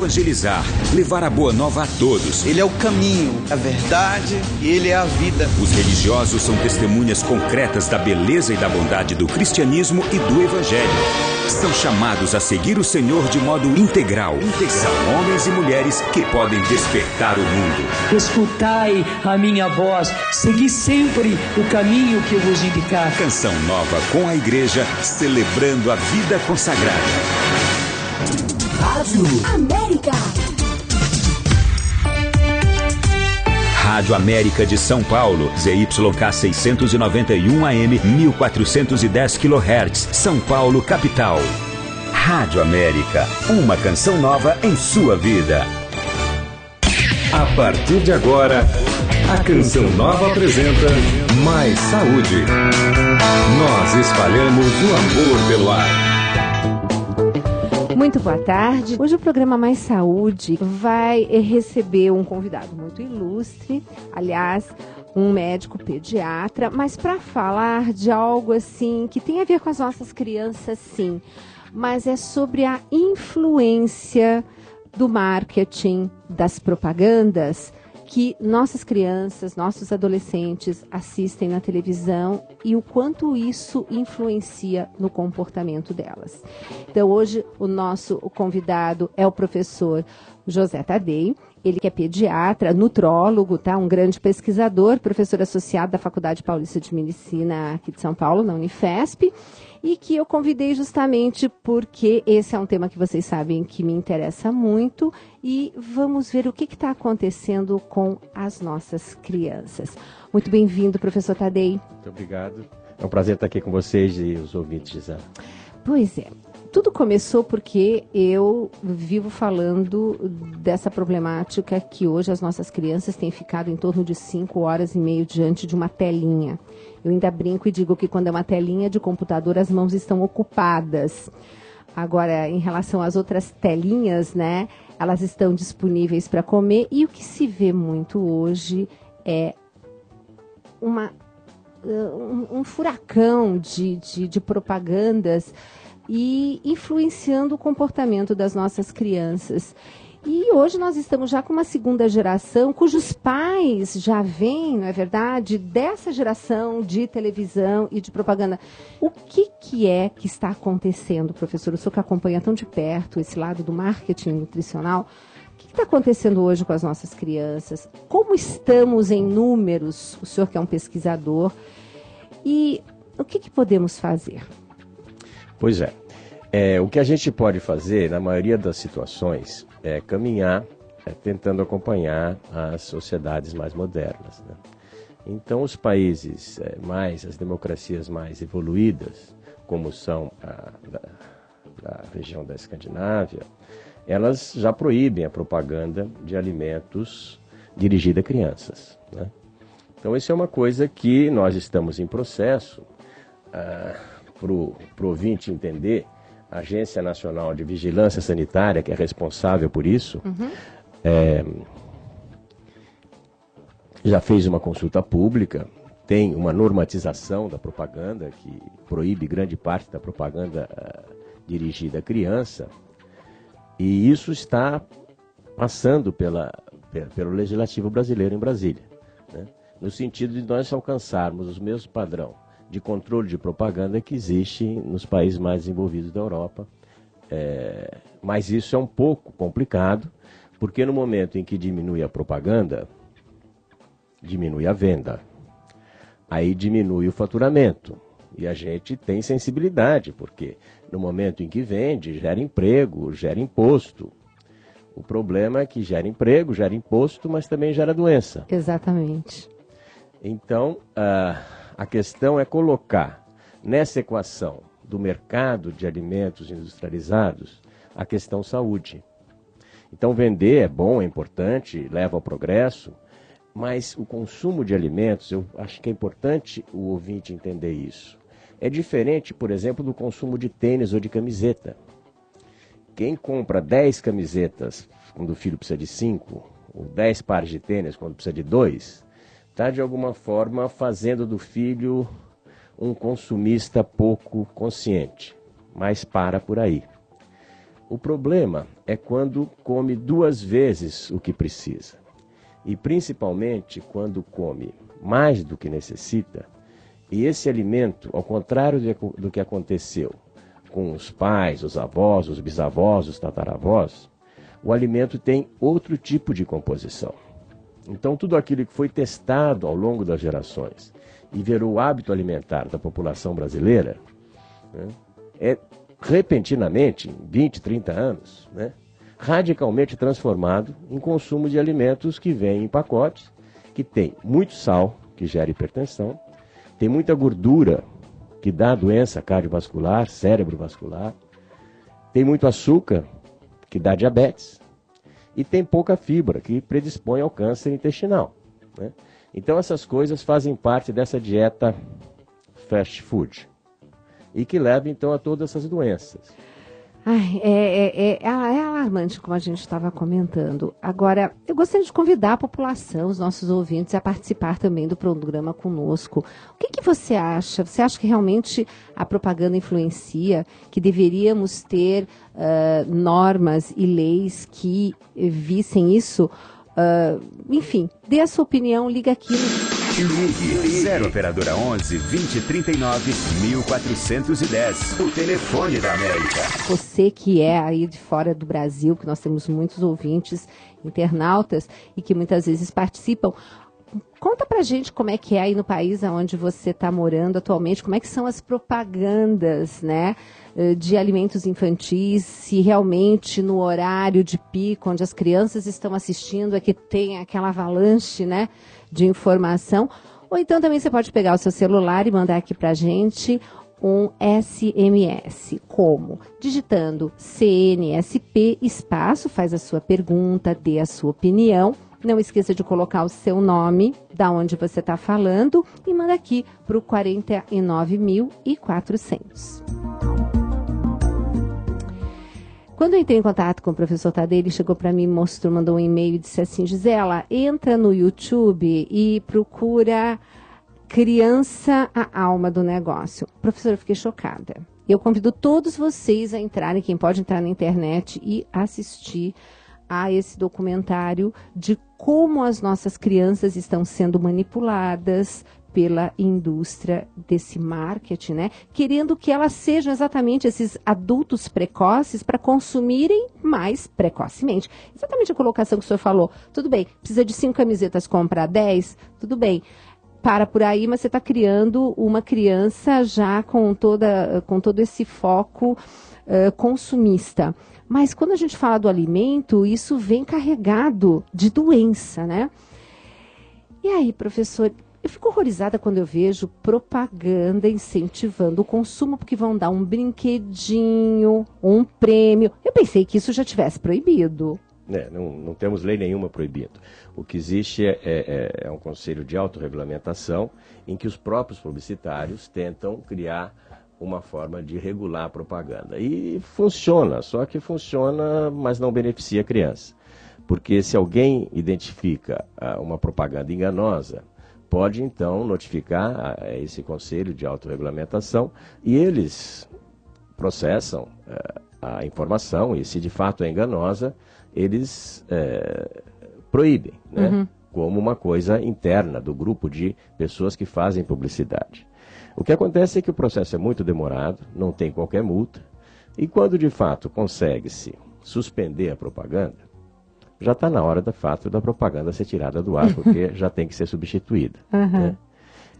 evangelizar, levar a boa nova a todos. Ele é o caminho, a verdade e ele é a vida. Os religiosos são testemunhas concretas da beleza e da bondade do cristianismo e do evangelho. São chamados a seguir o Senhor de modo integral. São homens e mulheres que podem despertar o mundo. Escutai a minha voz, segui sempre o caminho que eu vos indicar. Canção nova com a igreja, celebrando a vida consagrada. Rádio América. Rádio América de São Paulo, ZYK 691 AM, 1410 kHz, São Paulo, capital. Rádio América, uma canção nova em sua vida. A partir de agora, a Canção Nova apresenta Mais Saúde. Nós espalhamos o amor pelo ar. Muito boa tarde. Hoje o programa Mais Saúde vai receber um convidado muito ilustre, aliás, um médico pediatra, mas para falar de algo assim que tem a ver com as nossas crianças, sim, mas é sobre a influência do marketing, das propagandas que nossas crianças, nossos adolescentes assistem na televisão e o quanto isso influencia no comportamento delas. Então hoje o nosso convidado é o professor José Tadei, ele que é pediatra, nutrólogo, tá? Um grande pesquisador, professor associado da Faculdade Paulista de Medicina aqui de São Paulo, na Unifesp, e que eu convidei justamente porque esse é um tema que vocês sabem que me interessa muito e vamos ver o que está acontecendo com as nossas crianças. Muito bem-vindo, professor Tadei. Muito obrigado. É um prazer estar aqui com vocês e os ouvintes, Gisela. Pois é. Tudo começou porque eu vivo falando dessa problemática que hoje as nossas crianças têm ficado em torno de 5 horas e meia diante de uma telinha. Eu ainda brinco e digo que quando é uma telinha de computador as mãos estão ocupadas. Agora, em relação às outras telinhas, né, elas estão disponíveis para comer e o que se vê muito hoje é um furacão de propagandas e influenciando o comportamento das nossas crianças. E hoje nós estamos já com uma segunda geração, cujos pais já vêm, não é verdade, dessa geração de televisão e de propaganda. O que é que está acontecendo, professor? O senhor que acompanha tão de perto esse lado do marketing nutricional, o que está acontecendo hoje com as nossas crianças? Como estamos em números? O senhor que é um pesquisador. E o que podemos fazer? Pois é. O que a gente pode fazer, na maioria das situações, é caminhar tentando acompanhar as sociedades mais modernas, né? Então, os países as democracias mais evoluídas, como são da região da Escandinávia, elas já proíbem a propaganda de alimentos dirigida a crianças, né? Então, isso é uma coisa que nós estamos em processo. Para o ouvinte entender, a Agência Nacional de Vigilância Sanitária, que é responsável por isso, já fez uma consulta pública, tem uma normatização da propaganda, que proíbe grande parte da propaganda dirigida à criança, e isso está passando pelo Legislativo brasileiro em Brasília, né? No sentido de nós alcançarmos o mesmo padrão de controle de propaganda que existe nos países mais desenvolvidos da Europa. Mas isso é um pouco complicado, porque no momento em que diminui a propaganda, diminui a venda. Aí diminui o faturamento. E a gente tem sensibilidade, porque no momento em que vende, gera emprego, gera imposto. O problema é que gera emprego, gera imposto, mas também gera doença. Exatamente. Então, a questão é colocar nessa equação do mercado de alimentos industrializados a questão saúde. Então, vender é bom, é importante, leva ao progresso, mas o consumo de alimentos, eu acho que é importante o ouvinte entender isso. É diferente, por exemplo, do consumo de tênis ou de camiseta. Quem compra 10 camisetas quando o filho precisa de 5, ou 10 pares de tênis quando precisa de 2, está de alguma forma fazendo do filho um consumista pouco consciente, mas para por aí. O problema é quando come 2 vezes o que precisa. E principalmente quando come mais do que necessita. E esse alimento, ao contrário do que aconteceu com os pais, os avós, os bisavós, os tataravós, o alimento tem outro tipo de composição. Então tudo aquilo que foi testado ao longo das gerações e virou o hábito alimentar da população brasileira, né, é repentinamente, em 20, 30 anos, né, radicalmente transformado em consumo de alimentos que vêm em pacotes, que tem muito sal, que gera hipertensão, tem muita gordura, que dá doença cardiovascular, cerebrovascular, tem muito açúcar, que dá diabetes, e tem pouca fibra, que predispõe ao câncer intestinal, né? Então essas coisas fazem parte dessa dieta fast food, e que leva então a todas essas doenças. Ai, é alarmante, como a gente estava comentando. Agora, eu gostaria de convidar a população, os nossos ouvintes, a participar também do programa conosco. O que você acha? Você acha que realmente a propaganda influencia, que deveríamos ter normas e leis que vissem isso? Enfim, dê a sua opinião, liga aqui no... Ligue 0 Operadora 11 2039 1410. O telefone da América. Você que é aí de fora do Brasil, que nós temos muitos ouvintes, internautas, e que muitas vezes participam. Conta pra gente como é que é aí no país onde você está morando atualmente, como é que são as propagandas, né, de alimentos infantis, se realmente no horário de pico, onde as crianças estão assistindo, é que tem aquela avalanche, né, de informação. Ou então também você pode pegar o seu celular e mandar aqui pra gente um SMS, como? Digitando CNSP, espaço, faz a sua pergunta, dê a sua opinião. Não esqueça de colocar o seu nome, da onde você está falando, e manda aqui para o 49.400. Quando eu entrei em contato com o professor Tadei, ele chegou para mim, mandou um e-mail e disse assim: Gisela, entra no YouTube e procura Criança, a Alma do Negócio. Professor, eu fiquei chocada. Eu convido todos vocês a entrarem, quem pode entrar na internet e assistir a esse documentário de como as nossas crianças estão sendo manipuladas pela indústria desse marketing, né? Querendo que elas sejam exatamente esses adultos precoces para consumirem mais precocemente. Exatamente a colocação que o senhor falou. Tudo bem, precisa de 5 camisetas, comprar 10, tudo bem. Para por aí, mas você está criando uma criança já com todo esse foco consumista. Mas quando a gente fala do alimento, isso vem carregado de doença, né? E aí, professor, eu fico horrorizada quando eu vejo propaganda incentivando o consumo, porque vão dar um brinquedinho, um prêmio. Eu pensei que isso já tivesse proibido. Não temos lei nenhuma proibindo. O que existe é um conselho de autorregulamentação em que os próprios publicitários tentam criar uma forma de regular a propaganda. E funciona, só que funciona, mas não beneficia a criança. Porque se alguém identifica uma propaganda enganosa, pode então notificar esse conselho de autorregulamentação e eles processam a informação e, se de fato é enganosa, eles proíbem, né? Uhum. Como uma coisa interna do grupo de pessoas que fazem publicidade. O que acontece é que o processo é muito demorado, não tem qualquer multa, e quando de fato consegue-se suspender a propaganda, já está na hora, de fato, da propaganda ser tirada do ar, porque já tem que ser substituída. Uhum. Né?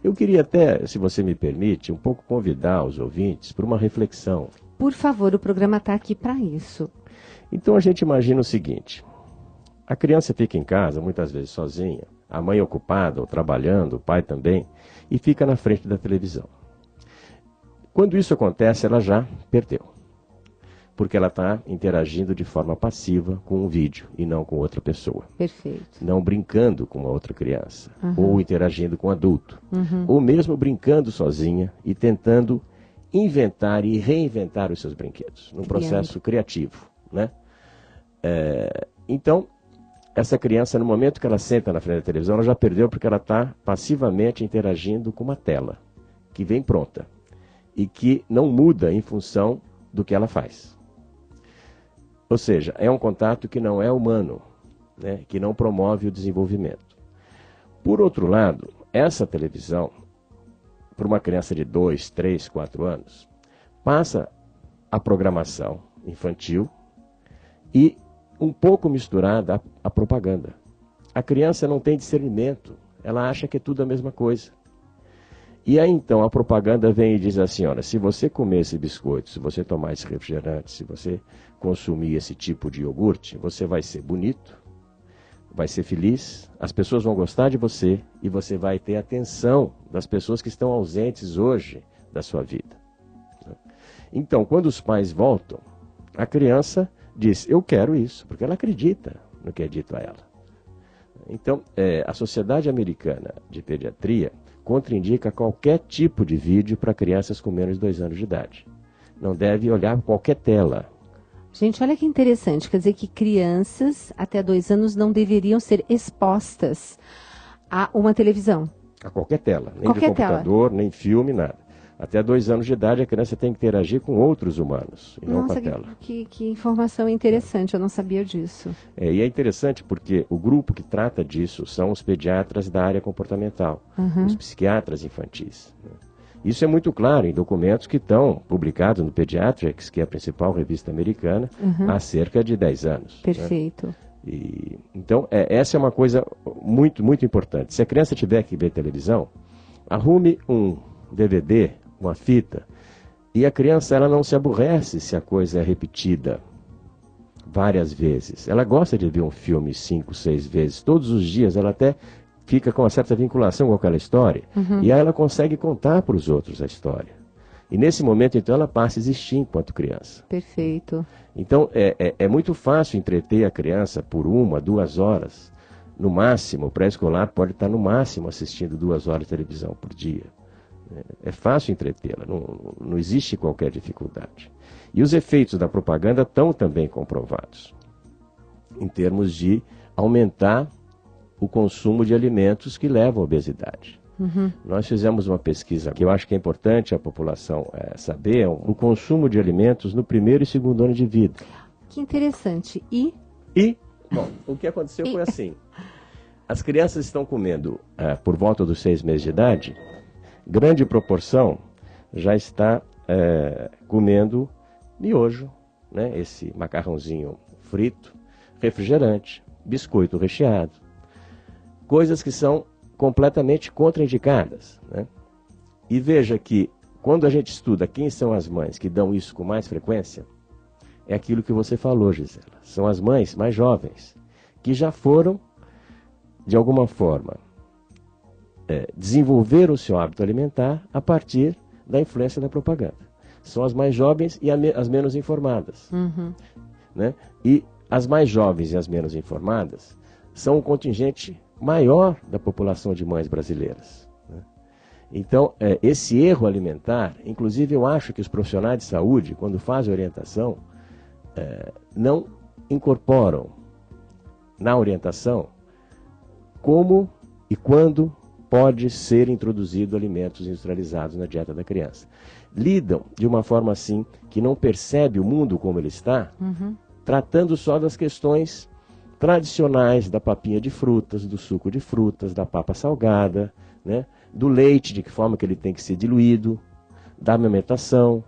Eu queria até, se você me permite, um pouco convidar os ouvintes para uma reflexão. Por favor, o programa está aqui para isso. Então a gente imagina o seguinte: a criança fica em casa, muitas vezes sozinha, a mãe ocupada ou trabalhando, o pai também, e fica na frente da televisão. Quando isso acontece, ela já perdeu. Porque ela está interagindo de forma passiva com um vídeo e não com outra pessoa. Perfeito. Não brincando com uma outra criança, ou interagindo com um adulto, ou mesmo brincando sozinha e tentando inventar e reinventar os seus brinquedos, num processo criativo, né? Então, essa criança, no momento que ela senta na frente da televisão, ela já perdeu, porque ela está passivamente interagindo com uma tela que vem pronta e que não muda em função do que ela faz. Ou seja, é um contato que não é humano, né? Que não promove o desenvolvimento. Por outro lado, essa televisão, para uma criança de 2, 3, 4 anos, passa a programação infantil e um pouco misturada a propaganda. A criança não tem discernimento, ela acha que é tudo a mesma coisa. E aí então a propaganda vem e diz assim, olha, se você comer esse biscoito, se você tomar esse refrigerante, se você consumir esse tipo de iogurte, você vai ser bonito, vai ser feliz, as pessoas vão gostar de você e você vai ter atenção das pessoas que estão ausentes hoje da sua vida. Então, quando os pais voltam, a criança diz, eu quero isso, porque ela acredita no que é dito a ela. Então, a Sociedade Americana de Pediatria contraindica qualquer tipo de vídeo para crianças com menos de 2 anos de idade. Não deve olhar qualquer tela. Gente, olha que interessante, quer dizer que crianças até 2 anos não deveriam ser expostas a uma televisão. A qualquer tela, nem Qualquer de computador, nem filme, nada. Até 2 anos de idade a criança tem que interagir com outros humanos, e não com a tela. Que informação interessante, eu não sabia disso. E é interessante porque o grupo que trata disso são os pediatras da área comportamental, os psiquiatras infantis, né? Isso é muito claro em documentos que estão publicados no Pediatrics, que é a principal revista americana, há cerca de 10 anos. Perfeito. Né? Então, essa é uma coisa muito, muito importante. Se a criança tiver que ver televisão, arrume um DVD, uma fita, e a criança ela não se aborrece se a coisa é repetida várias vezes. Ela gosta de ver um filme 5, 6 vezes, todos os dias, ela até fica com uma certa vinculação com aquela história, e aí ela consegue contar para os outros a história. E nesse momento, então, ela passa a existir enquanto criança. Perfeito. Então, é muito fácil entreter a criança por 1, 2 horas. No máximo, o pré-escolar pode estar no máximo assistindo 2 horas de televisão por dia. É fácil entretê-la, não existe qualquer dificuldade. E os efeitos da propaganda estão também comprovados, em termos de aumentar o consumo de alimentos que levam à obesidade. Nós fizemos uma pesquisa que eu acho que é importante a população saber, o consumo de alimentos no 1º e 2º ano de vida. Que interessante. Bom, o que aconteceu foi assim, as crianças estão comendo por volta dos 6 meses de idade, grande proporção já está comendo miojo, né? Esse macarrãozinho frito, refrigerante, biscoito recheado, coisas que são completamente contraindicadas, né? E veja que quando a gente estuda quem são as mães que dão isso com mais frequência, é aquilo que você falou, Gisela. São as mães mais jovens, que já foram, de alguma forma, desenvolver o seu hábito alimentar a partir da influência da propaganda. São as mais jovens e as menos informadas. Né? E as mais jovens e as menos informadas são um contingente maior da população de mães brasileiras. Né? Então, esse erro alimentar, inclusive eu acho que os profissionais de saúde, quando fazem orientação, não incorporam na orientação como e quando pode ser introduzido alimentos industrializados na dieta da criança. Lidam de uma forma assim que não percebe o mundo como ele está, tratando só das questões tradicionais da papinha de frutas, do suco de frutas, da papa salgada, né? Do leite, de que forma que ele tem que ser diluído, da amamentação.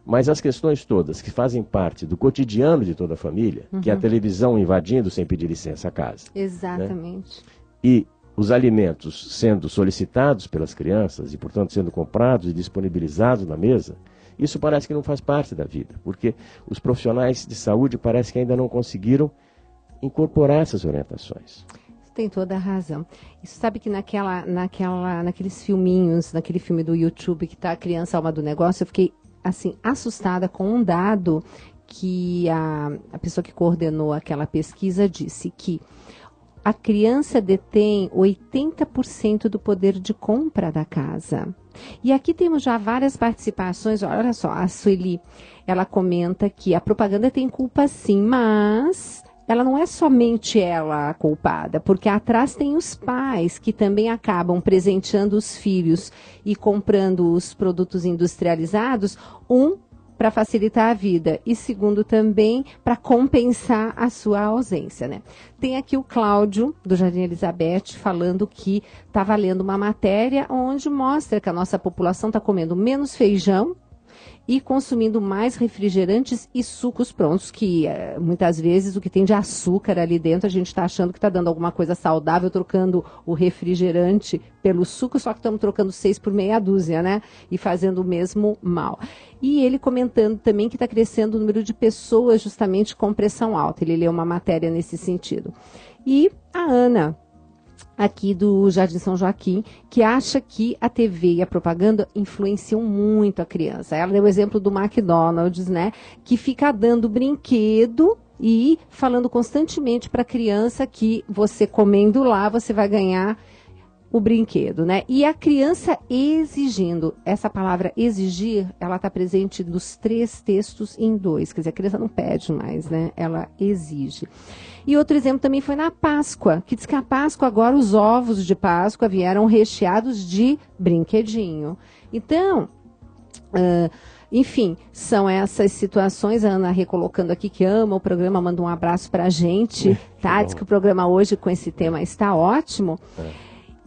Mas as questões todas que fazem parte do cotidiano de toda a família, que é a televisão invadindo sem pedir licença a casa. Exatamente. Né? E os alimentos sendo solicitados pelas crianças e, portanto, sendo comprados e disponibilizados na mesa, isso parece que não faz parte da vida, porque os profissionais de saúde parece que ainda não conseguiram incorporar essas orientações. Você tem toda a razão. Isso sabe que naqueles filminhos, naquele filme do YouTube que está a criança alma do negócio, eu fiquei assim assustada com um dado que a pessoa que coordenou aquela pesquisa disse que a criança detém 80% do poder de compra da casa. E aqui temos já várias participações. Olha só, a Sueli, ela comenta que a propaganda tem culpa sim, mas ela não é somente ela a culpada, porque atrás tem os pais que também acabam presenteando os filhos e comprando os produtos industrializados, para facilitar a vida e segundo também para compensar a sua ausência, né? Tem aqui o Cláudio, do Jardim Elizabeth, falando que está valendo uma matéria onde mostra que a nossa população está comendo menos feijão e consumindo mais refrigerantes e sucos prontos, que muitas vezes o que tem de açúcar ali dentro, a gente está achando que está dando alguma coisa saudável, trocando o refrigerante pelo suco, só que estamos trocando 6 por meia dúzia, né? E fazendo o mesmo mal. E ele comentando também que está crescendo o número de pessoas justamente com pressão alta. Ele leu uma matéria nesse sentido. E a Ana, aqui do Jardim São Joaquim, que acha que a TV e a propaganda influenciam muito a criança. Ela deu o exemplo do McDonald's, né? Que fica dando brinquedo e falando constantemente para a criança que você comendo lá, você vai ganhar o brinquedo, né? E a criança exigindo, essa palavra exigir, ela está presente nos 3 textos em 2, quer dizer, a criança não pede mais, né? Ela exige. E outro exemplo também foi na Páscoa, que diz que a Páscoa agora os ovos de Páscoa vieram recheados de brinquedinho. Então, enfim, são essas situações. A Ana recolocando aqui que ama o programa, manda um abraço pra gente, tá? Diz que o programa hoje com esse tema está ótimo.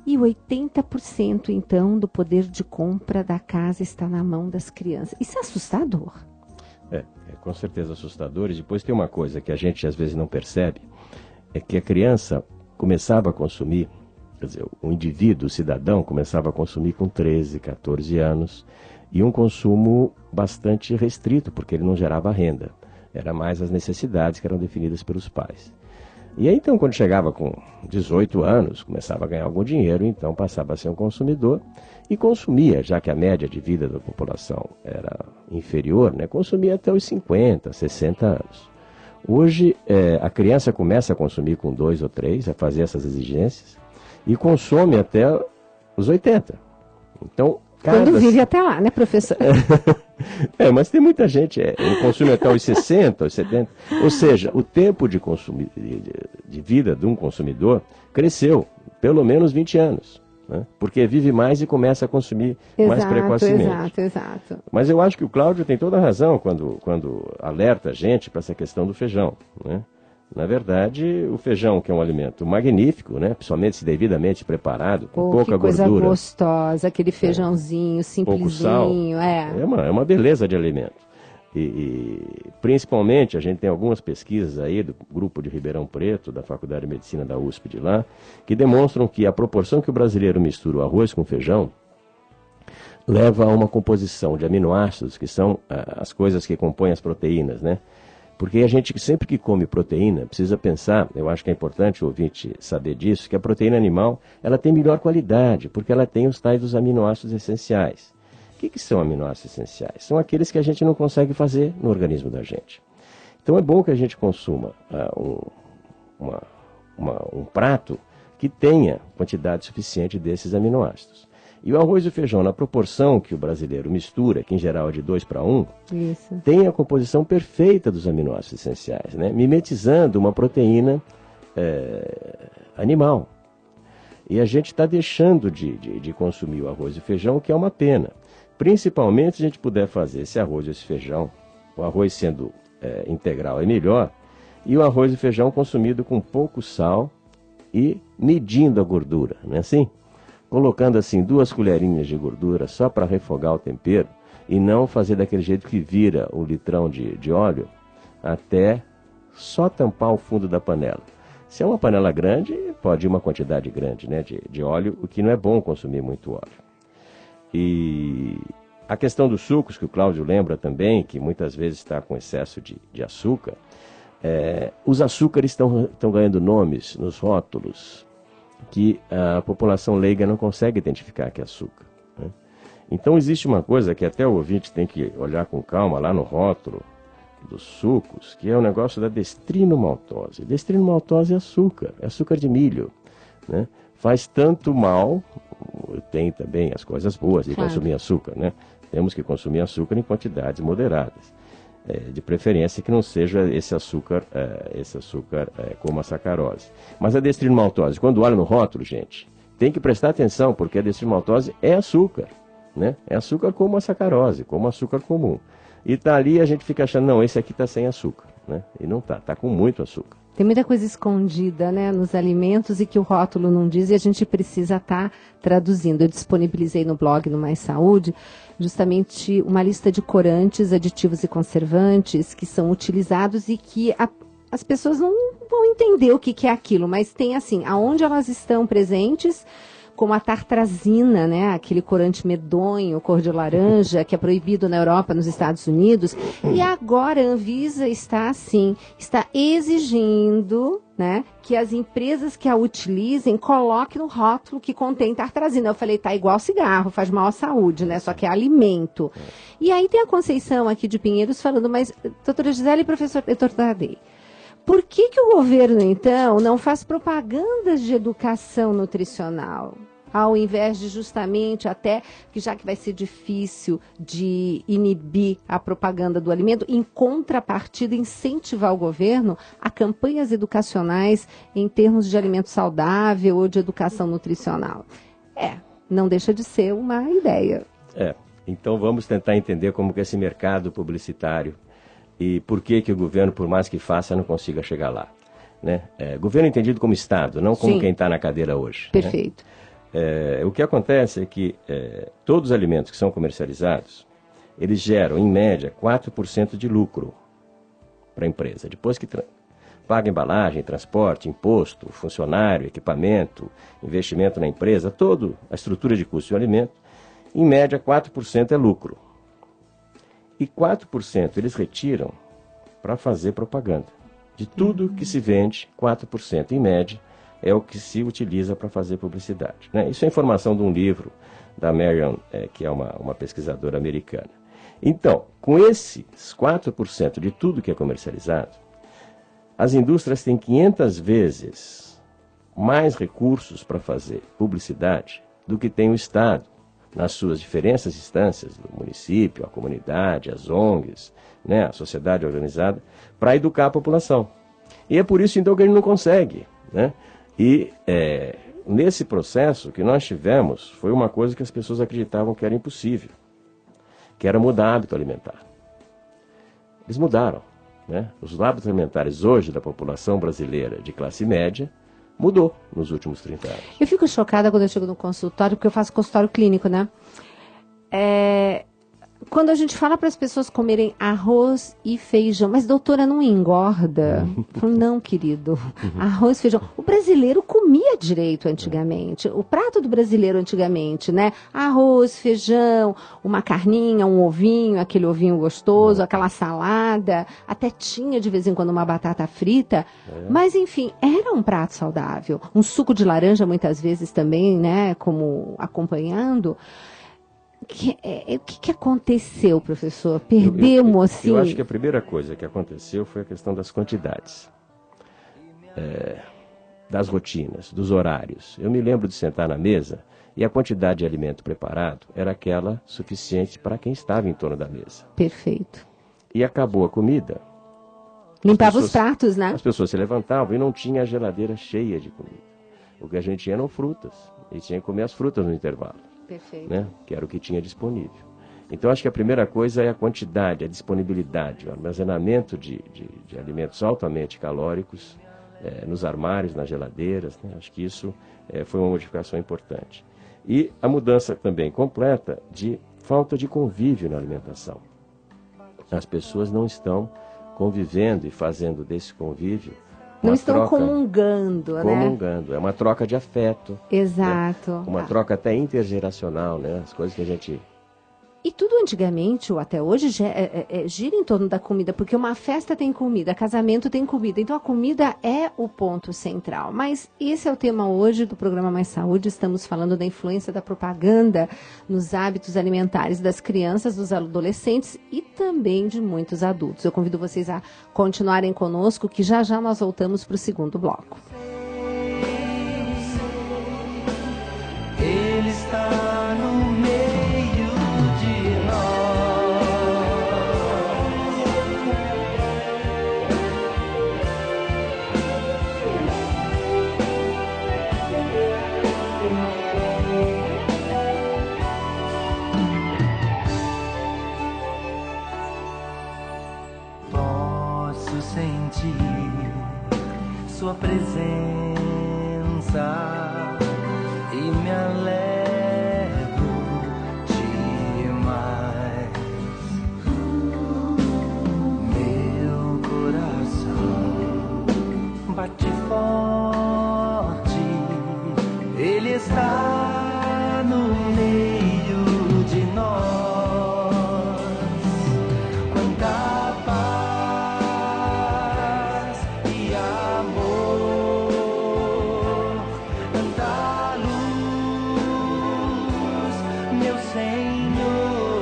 E 80%, então, do poder de compra da casa está na mão das crianças. Isso é assustador. É com certeza assustador. E depois tem uma coisa que a gente às vezes não percebe, é que a criança começava a consumir, quer dizer, o indivíduo, o cidadão, começava a consumir com 13, 14 anos, e um consumo bastante restrito, porque ele não gerava renda. Era mais as necessidades que eram definidas pelos pais. E aí, então, quando chegava com 18 anos, começava a ganhar algum dinheiro, então passava a ser um consumidor e consumia, já que a média de vida da população era inferior, né, consumia até os 50, 60 anos. Hoje, a criança começa a consumir com 2 ou 3, a fazer essas exigências, e consome até os 80. Então, quando vive até lá, né, professor? Mas tem muita gente, consume até os 60, os 70. Ou seja, o tempo de vida de um consumidor cresceu pelo menos 20 anos. Né? Porque vive mais e começa a consumir mais precocemente. Exato. Mas eu acho que o Cláudio tem toda a razão quando alerta a gente para essa questão do feijão. Né? Na verdade, o feijão, que é um alimento magnífico, né? Principalmente se devidamente preparado, com pouca gordura. Que coisa gostosa, aquele feijãozinho simplesinho. Pouco sal. É uma beleza de alimento. E principalmente, a gente tem algumas pesquisas aí do grupo de Ribeirão Preto, da Faculdade de Medicina da USP de lá, que demonstram que a proporção que o brasileiro mistura o arroz com feijão leva a uma composição de aminoácidos, que são as coisas que compõem as proteínas, né? Porque a gente sempre que come proteína precisa pensar, eu acho que é importante o ouvinte saber disso, que a proteína animal ela tem melhor qualidade, porque ela tem os tais dos aminoácidos essenciais. O que são aminoácidos essenciais? São aqueles que a gente não consegue fazer no organismo da gente. Então é bom que a gente consuma um prato que tenha quantidade suficiente desses aminoácidos. E o arroz e o feijão, na proporção que o brasileiro mistura, que em geral é de 2 para 1, tem a composição perfeita dos aminoácidos essenciais, né? Mimetizando uma proteína animal. E a gente está deixando de consumir o arroz e o feijão, o que é uma pena. Principalmente se a gente puder fazer esse arroz e esse feijão, o arroz sendo integral é melhor, e o arroz e feijão consumido com pouco sal e medindo a gordura, não é assim? Colocando assim 2 colherinhas de gordura só para refogar o tempero e não fazer daquele jeito que vira o litrão de óleo até só tampar o fundo da panela. Se é uma panela grande, pode ir uma quantidade grande, né, de óleo, o que não é bom consumir muito óleo. E a questão dos sucos, que o Cláudio lembra também, que muitas vezes está com excesso de açúcar, os açúcares estão ganhando nomes nos rótulos que a população leiga não consegue identificar que é açúcar. Né? Então existe uma coisa que até o ouvinte tem que olhar com calma lá no rótulo dos sucos, que é o negócio da destrinomaltose. Destrinomaltose é açúcar de milho. Né? Faz tanto mal, tem também as coisas boas de consumir açúcar. Né? Temos que consumir açúcar em quantidades moderadas. De preferência que não seja esse açúcar como a sacarose. Mas a destrinomaltose, quando olha no rótulo, gente, tem que prestar atenção, porque a destrinomaltose é açúcar, né? É açúcar como a sacarose, como açúcar comum. E tá ali, a gente fica achando, não, esse aqui tá sem açúcar, né? E não tá com muito açúcar. Tem muita coisa escondida, né, nos alimentos e que o rótulo não diz e a gente precisa estar traduzindo. Eu disponibilizei no blog no Mais Saúde justamente uma lista de corantes, aditivos e conservantes que são utilizados e que as pessoas não vão entender o que é aquilo, mas tem assim, aonde elas estão presentes, como a tartrazina, né, aquele corante medonho, cor de laranja, que é proibido na Europa, nos Estados Unidos. E agora a Anvisa está exigindo, né, que as empresas que a utilizem coloquem no rótulo que contém tartrazina. Eu falei, tá igual cigarro, faz mal à saúde, né, só que é alimento. E aí tem a Conceição aqui de Pinheiros falando, mas, doutora Gisele e professor Tadei, por que o governo, então, não faz propagandas de educação nutricional? Ao invés de justamente até, que já que vai ser difícil de inibir a propaganda do alimento, em contrapartida, incentivar o governo a campanhas educacionais em termos de alimento saudável ou de educação nutricional. Não deixa de ser uma ideia. Então vamos tentar entender como que é esse mercado publicitário e por que o governo, por mais que faça, não consiga chegar lá. Né? Governo entendido como Estado, não como quem está na cadeira hoje. Perfeito. Né? O que acontece é que todos os alimentos que são comercializados, eles geram, em média, 4% de lucro para a empresa. Depois que paga embalagem, transporte, imposto, funcionário, equipamento, investimento na empresa, toda a estrutura de custo de um alimento, em média, 4% é lucro. E 4% eles retiram para fazer propaganda. De tudo que se vende, 4% em média é o que se utiliza para fazer publicidade. Né? Isso é informação de um livro da Marian, que é uma pesquisadora americana. Então, com esses 4% de tudo que é comercializado, as indústrias têm 500 vezes mais recursos para fazer publicidade do que tem o Estado, nas suas diferentes instâncias, do município, a comunidade, as ONGs, né, a sociedade organizada, para educar a população. E é por isso, então, que ele não consegue. Né? E nesse processo que nós tivemos, foi uma coisa que as pessoas acreditavam que era impossível, que era mudar hábito alimentar. Eles mudaram. Né? Os hábitos alimentares hoje da população brasileira de classe média mudou nos últimos 30 anos. Eu fico chocada quando eu chego no consultório, porque eu faço consultório clínico, né? Quando a gente fala para as pessoas comerem arroz e feijão, mas doutora, não engorda? Eu falo, não, querido, arroz e feijão. O brasileiro comia direito antigamente, o prato do brasileiro antigamente, né? Arroz, feijão, uma carninha, um ovinho, aquele ovinho gostoso, aquela salada, até tinha de vez em quando uma batata frita, mas enfim, era um prato saudável. Um suco de laranja muitas vezes também, né, como acompanhando. O que aconteceu, professor? Perdemos, assim... Eu acho que a primeira coisa que aconteceu foi a questão das quantidades, das rotinas, dos horários. Eu me lembro de sentar na mesa e a quantidade de alimento preparado era aquela suficiente para quem estava em torno da mesa. Perfeito. E acabou a comida. Limpava os pratos, né? As pessoas se levantavam e não tinha a geladeira cheia de comida. O que a gente tinha eram frutas. E tinha que comer as frutas no intervalo. Perfeito. Né? Que era o que tinha disponível. Então, acho que a primeira coisa é a quantidade, a disponibilidade, o armazenamento de alimentos altamente calóricos nos armários, nas geladeiras. Né? Acho que isso foi uma modificação importante. E a mudança também completa de falta de convívio na alimentação. As pessoas não estão convivendo e fazendo desse convívio não estão comungando, né? Comungando. É uma troca de afeto. Exato. Né? Uma troca até intergeracional, né? As coisas que a gente... E tudo antigamente, ou até hoje, gira em torno da comida, porque uma festa tem comida, casamento tem comida, então a comida é o ponto central. Mas esse é o tema hoje do programa Mais Saúde, estamos falando da influência da propaganda nos hábitos alimentares das crianças, dos adolescentes e também de muitos adultos. Eu convido vocês a continuarem conosco, que já já nós voltamos para o segundo bloco. Ele está no meio. está e me alegro demais. Meu coração bate forte, ele está no meio de nós. Quanta paz e amor, tanta luz, meu Senhor,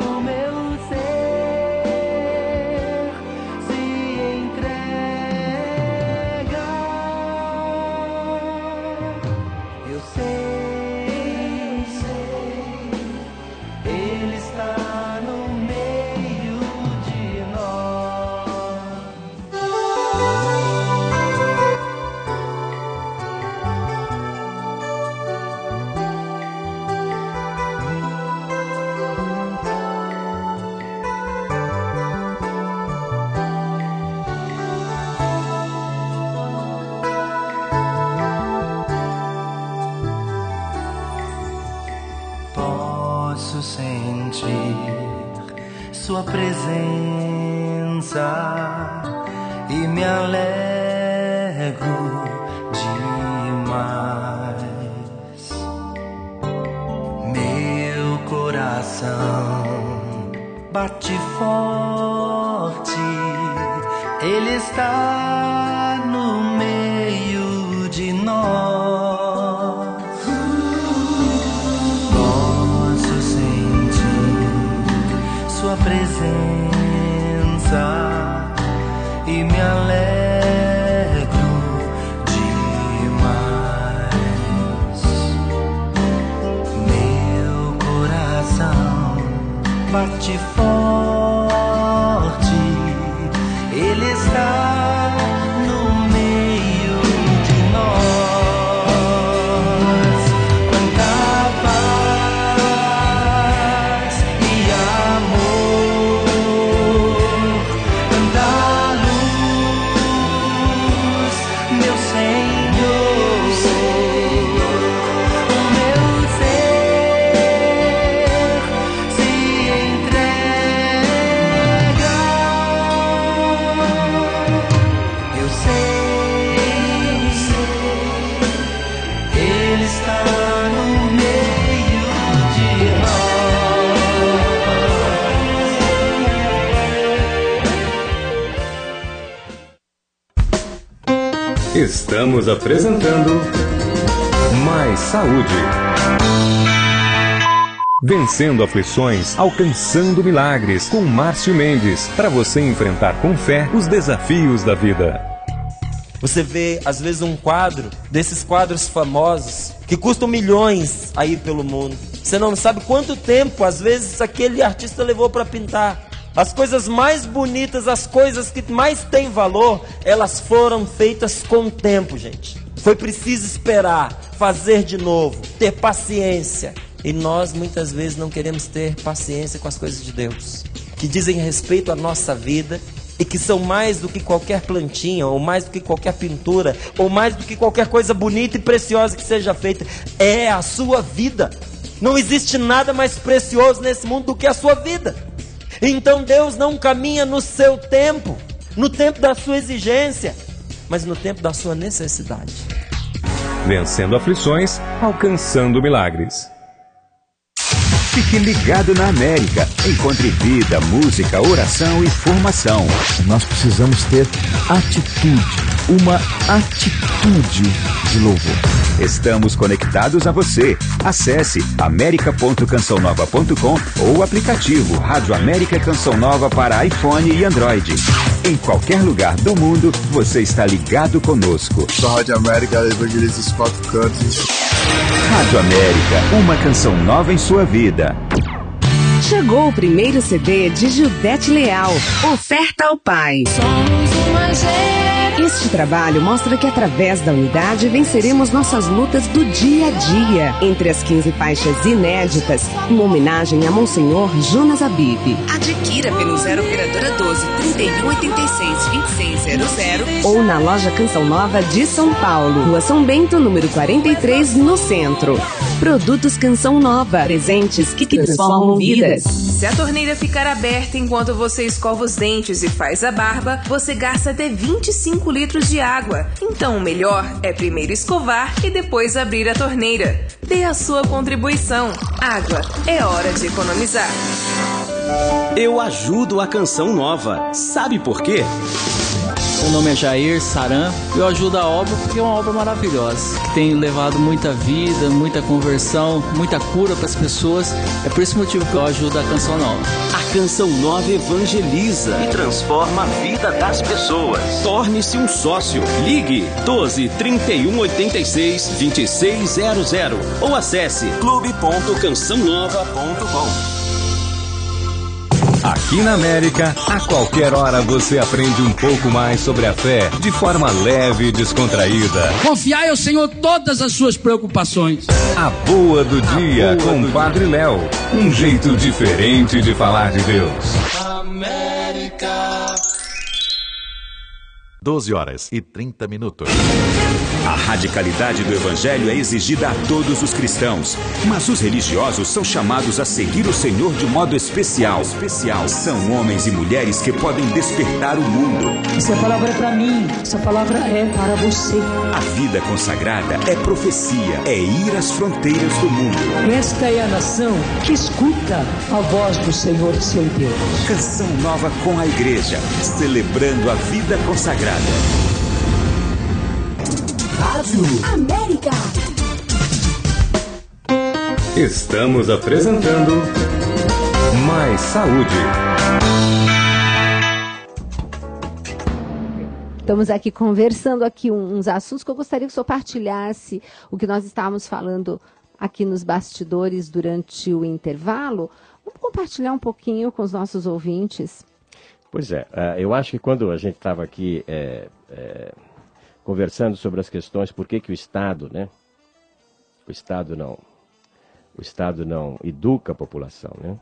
o meu ser se entrega. Eu sei, ele está no meio de nós. Posso sentir sua presença e me alegro demais. Meu coração bate forte, ele está no meio de nós. Posso sentir sua presença e me alegro demais. Meu coração bate forte, ele está no meio de nós. Quanta paz e amor, tanta luz, meu Senhor, o meu ser se entrega. Eu sei, ele está no meio de nós. Estamos apresentando Mais Saúde. Vencendo aflições, alcançando milagres, com Márcio Mendes, para você enfrentar com fé os desafios da vida. Você vê, às vezes, um quadro, desses quadros famosos, que custam milhões aí pelo mundo. Você não sabe quanto tempo, às vezes, aquele artista levou para pintar. As coisas mais bonitas, as coisas que mais têm valor, elas foram feitas com tempo, gente. Foi preciso esperar, fazer de novo, ter paciência. E nós, muitas vezes, não queremos ter paciência com as coisas de Deus, que dizem respeito à nossa vida e que são mais do que qualquer plantinha, ou mais do que qualquer pintura, ou mais do que qualquer coisa bonita e preciosa que seja feita. É a sua vida. Não existe nada mais precioso nesse mundo do que a sua vida. Então Deus não caminha no seu tempo, no tempo da sua exigência, mas no tempo da sua necessidade. Vencendo aflições, alcançando milagres. Fique ligado na América. Encontre vida, música, oração e formação. Nós precisamos ter atitude, uma atitude de louvor. Estamos conectados a você. Acesse america.cançãonova.com ou o aplicativo Rádio América Canção Nova para iPhone e Android. Em qualquer lugar do mundo, você está ligado conosco. Rádio América evangeliza os 4 cantos. Rádio América, uma canção nova em sua vida. Chegou o primeiro CD de Gildete Leal, Oferta ao Pai. Somos uma Este trabalho mostra que através da unidade venceremos nossas lutas do dia a dia. Entre as 15 faixas inéditas, uma homenagem a Monsenhor Jonas Abib. Adquira pelo 0 Operadora 12 31 86 2600 ou na loja Canção Nova de São Paulo, Rua São Bento, número 43, no centro. Produtos Canção Nova, presentes que transformam vidas. Se a torneira ficar aberta enquanto você escova os dentes e faz a barba, você gasta até 25 litros de água. Então o melhor é primeiro escovar e depois abrir a torneira. Dê a sua contribuição. Água, é hora de economizar. Eu ajudo a Canção Nova. Sabe por quê? Meu nome é Jair Saran. Eu ajudo a obra porque é uma obra maravilhosa, que tem levado muita vida, muita conversão, muita cura para as pessoas. É por esse motivo que eu ajudo a Canção Nova. A Canção Nova evangeliza e transforma a vida das pessoas. Torne-se um sócio. Ligue 12 31 86 2600 ou acesse clube.cançãonova.com. Aqui na América, a qualquer hora você aprende um pouco mais sobre a fé de forma leve e descontraída. Confiai ao Senhor todas as suas preocupações. A Boa do Dia com o Padre Léo. Um jeito diferente de falar de Deus. América. 12h30. A radicalidade do Evangelho é exigida a todos os cristãos, mas os religiosos são chamados a seguir o Senhor de modo especial. São homens e mulheres que podem despertar o mundo. Essa palavra é para mim, essa palavra é para você. A vida consagrada é profecia, é ir às fronteiras do mundo. Esta é a nação que escuta a voz do Senhor seu Deus. Canção Nova com a Igreja, celebrando a vida consagrada. Rádio América. Estamos apresentando Mais Saúde. Estamos aqui conversando uns assuntos que eu gostaria que o senhor partilhasse o que nós estávamos falando aqui nos bastidores durante o intervalo. Vamos compartilhar um pouquinho com os nossos ouvintes. Pois é, eu acho que quando a gente estava aqui conversando sobre as questões, por que o Estado, né? O Estado não educa a população, né?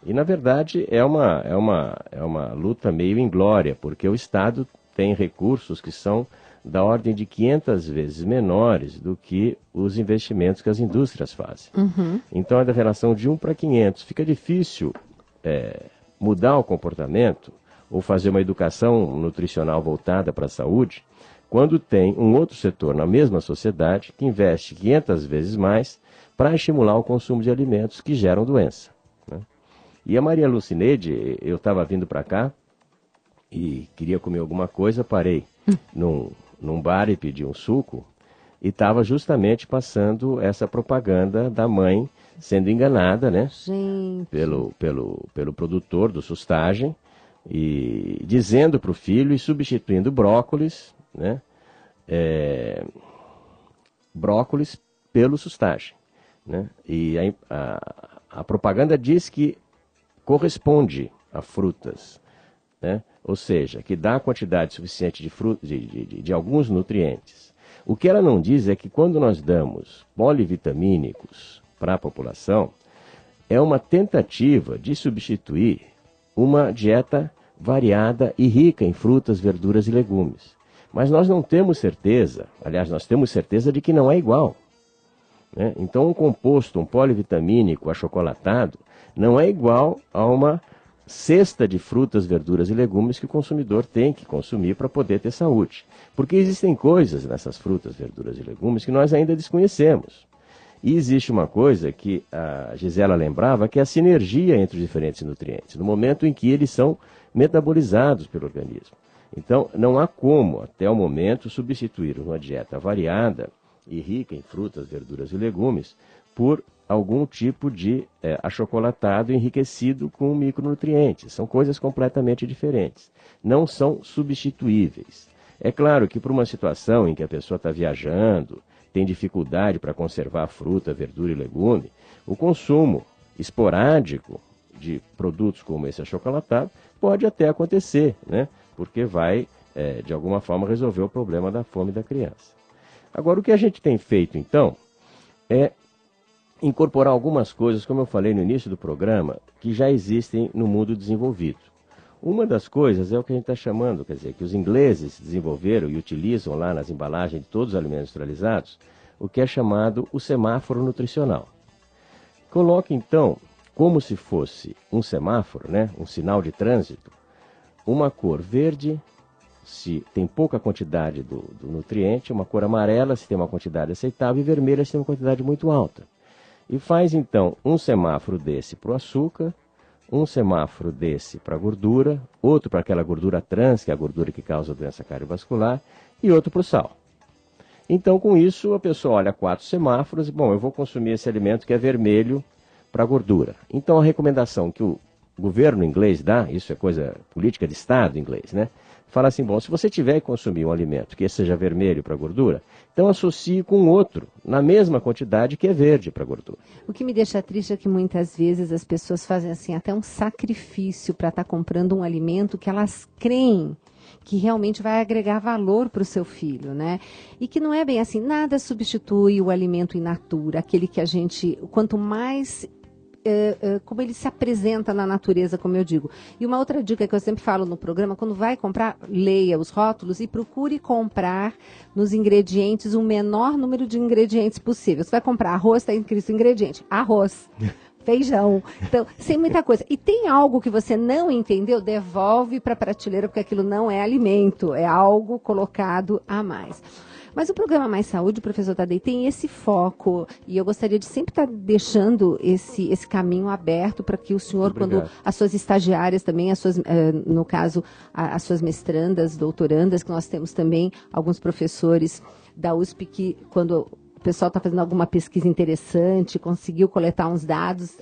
E na verdade é uma luta meio inglória, porque o Estado tem recursos que são da ordem de 500 vezes menores do que os investimentos que as indústrias fazem. Uhum. Então é da relação de 1 para 500. Fica difícil mudar o comportamento ou fazer uma educação nutricional voltada para a saúde quando tem um outro setor na mesma sociedade que investe 500 vezes mais para estimular o consumo de alimentos que geram doença, né? E a Maria Lucineide, eu estava vindo para cá e queria comer alguma coisa, parei num bar e pedi um suco e estava justamente passando essa propaganda da mãe sendo enganada, né? Gente. Pelo produtor do sustagem e dizendo para o filho e substituindo brócolis, né? Brócolis pelo sustagem, né? E a propaganda diz que corresponde a frutas, né? Ou seja, que dá a quantidade suficiente de alguns nutrientes. O que ela não diz é que quando nós damos polivitamínicos para a população, é uma tentativa de substituir uma dieta variada e rica em frutas, verduras e legumes. Mas nós não temos certeza, aliás, nós temos certeza de que não é igual, né? Então um composto, um polivitamínico achocolatado, não é igual a uma cesta de frutas, verduras e legumes que o consumidor tem que consumir para poder ter saúde. Porque existem coisas nessas frutas, verduras e legumes que nós ainda desconhecemos. E existe uma coisa que a Gisela lembrava, que é a sinergia entre os diferentes nutrientes, no momento em que eles são metabolizados pelo organismo. Então, não há como, até o momento, substituir uma dieta variada e rica em frutas, verduras e legumes por algum tipo de achocolatado enriquecido com micronutrientes. São coisas completamente diferentes. Não são substituíveis. É claro que para uma situação em que a pessoa está viajando, tem dificuldade para conservar fruta, verdura e legume, o consumo esporádico de produtos como esse achocolatado pode até acontecer, né? Porque vai de alguma forma, resolver o problema da fome da criança. Agora, o que a gente tem feito, então, é incorporar algumas coisas, como eu falei no início do programa, que já existem no mundo desenvolvido. Uma das coisas é o que a gente está chamando, quer dizer, que os ingleses desenvolveram e utilizam lá nas embalagens de todos os alimentos industrializados, o que é chamado o semáforo nutricional. Coloque, então, como se fosse um semáforo, né, um sinal de trânsito, uma cor verde, se tem pouca quantidade do nutriente, uma cor amarela, se tem uma quantidade aceitável, e vermelha, se tem uma quantidade muito alta. E faz, então, um semáforo desse para o açúcar, um semáforo desse para a gordura, outro para aquela gordura trans, que é a gordura que causa doença cardiovascular, e outro para o sal. Então, com isso, a pessoa olha 4 semáforos e, bom, eu vou consumir esse alimento que é vermelho para a gordura. Então, a recomendação que o governo inglês dá, isso é coisa política de Estado inglês, né? Fala assim, bom, se você tiver que consumir um alimento que seja vermelho para gordura, então associe com outro, na mesma quantidade que é verde para gordura. O que me deixa triste é que muitas vezes as pessoas fazem assim até um sacrifício para estar comprando um alimento que elas creem que realmente vai agregar valor para o seu filho, né? E que não é bem assim, nada substitui o alimento in natura, aquele que a gente, quanto mais como ele se apresenta na natureza, como eu digo. E uma outra dica que eu sempre falo no programa, quando vai comprar, leia os rótulos e procure comprar nos ingredientes o menor número de ingredientes possível. Você vai comprar arroz, está escrito ingrediente, arroz, feijão, então, sem muita coisa. E tem algo que você não entendeu, devolve para a prateleira, porque aquilo não é alimento, é algo colocado a mais. Mas o programa Mais Saúde, professor Tadei, tem esse foco e eu gostaria de sempre estar deixando esse caminho aberto para que o senhor, quando as suas estagiárias também, no caso, as suas mestrandas, doutorandas, que nós temos também alguns professores da USP que, quando o pessoal está fazendo alguma pesquisa interessante, conseguiu coletar uns dados,